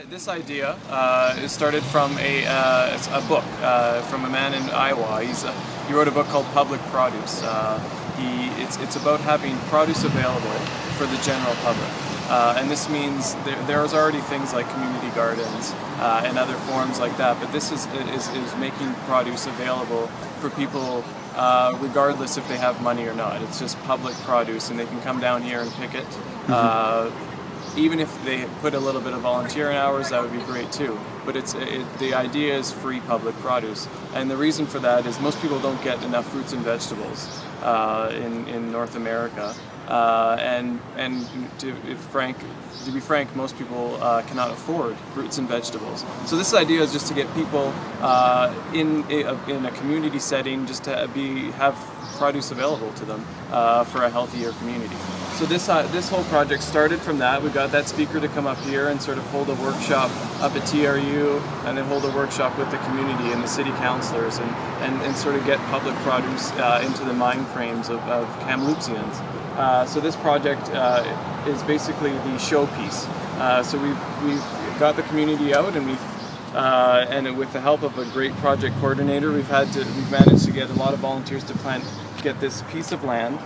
This idea is started from a book from a man in Iowa. He wrote a book called Public Produce. It's about having produce available for the general public. And this means there's already things like community gardens and other forms like that, but this is making produce available for people regardless if they have money or not. It's just public produce and they can come down here and pick it. Even if they put a little bit of volunteer hours, that would be great too. But the idea is free public produce. And the reason for that is most people don't get enough fruits and vegetables in North America. To be frank, most people cannot afford fruits and vegetables. So this idea is just to get people in a community setting, just to have produce available to them for a healthier community. So this whole project started from that. We got that speaker to come up here and sort of hold a workshop up at TRU, and then hold a workshop with the community and the city councillors, and sort of get public produce into the mind frames of Kamloopsians. So this project is basically the showpiece. So we've got the community out, and and with the help of a great project coordinator, we've managed to get a lot of volunteers to get this piece of land,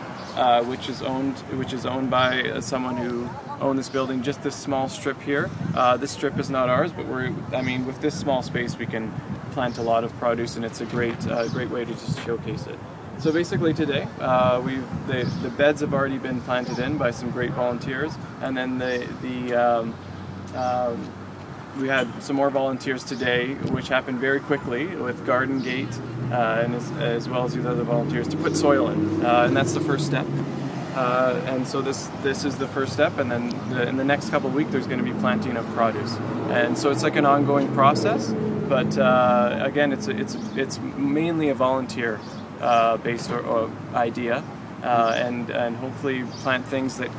which is owned by someone who owned this building. Just this small strip here. This strip is not ours, but with this small space, we can plant a lot of produce, and it's a great way to just showcase it. So basically today, the beds have already been planted in by some great volunteers, and then we had some more volunteers today, which happened very quickly with Garden Gate and as well as these other volunteers to put soil in, and that's the first step. And so this is the first step, and then in the next couple of weeks there's going to be planting of produce, and so it's like an ongoing process. But again, it's mainly a volunteer based idea, and hopefully plant things that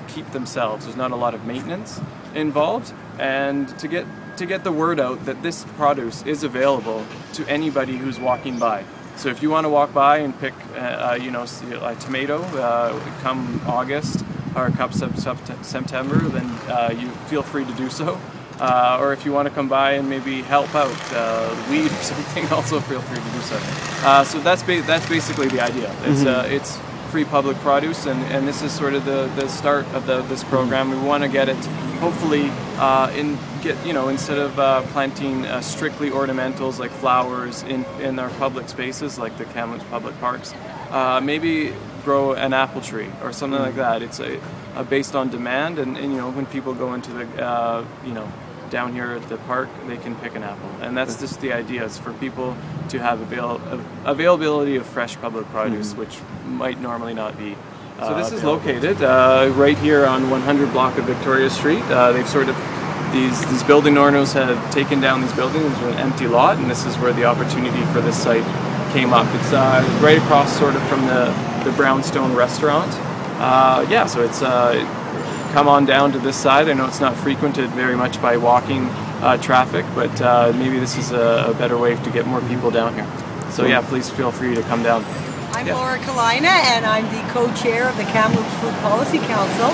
keep themselves. There's not a lot of maintenance involved, and to get the word out that this produce is available to anybody who's walking by. So if you want to walk by and pick a tomato come August or come September, then you feel free to do so. Or if you want to come by and maybe help out weed or something, also feel free to do so. So that's basically the idea. It's free public produce, and this is sort of the start of this program. We want to get it, hopefully, instead of planting strictly ornamentals like flowers in our public spaces like the Kamloops public parks, maybe grow an apple tree or something like that. It's based on demand, and when people go into the down here at the park, they can pick an apple, and that's just the idea. It's for people to have availability of fresh public produce, which might normally not be. So this is located right here on 100 block of Victoria Street. They've sort of these building owners have taken down these buildings into an empty lot, and this is where the opportunity for this site came up. It's right across sort of from the Brownstone restaurant. So it's come on down to this side. I know it's not frequented very much by walking traffic, but maybe this is a better way to get more people down here. So yeah, please feel free to come down. I'm Laura Kalina, and I'm the co-chair of the Kamloops Food Policy Council.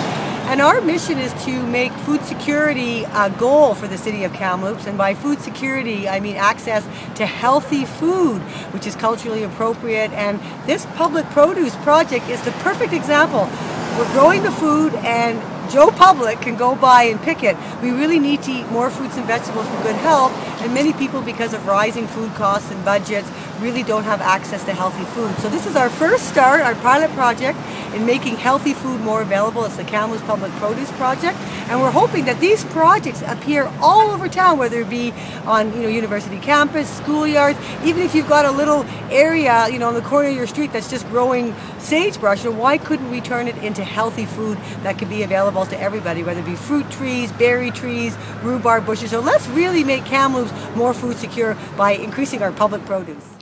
And our mission is to make food security a goal for the city of Kamloops. And by food security, I mean access to healthy food, which is culturally appropriate. And this public produce project is the perfect example. We're growing the food, and Joe Public can go by and pick it. We really need to eat more fruits and vegetables for good health, and many people, because of rising food costs and budgets, really don't have access to healthy food. So this is our first start, our pilot project in making healthy food more available. It's the Kamloops Public Produce Project, and we're hoping that these projects appear all over town, whether it be on university campus, schoolyards, even if you've got a little area on the corner of your street that's just growing sagebrush. Why couldn't we turn it into healthy food that could be available to everybody, whether it be fruit trees, berry trees, rhubarb bushes? So let's really make Kamloops more food secure by increasing our public produce.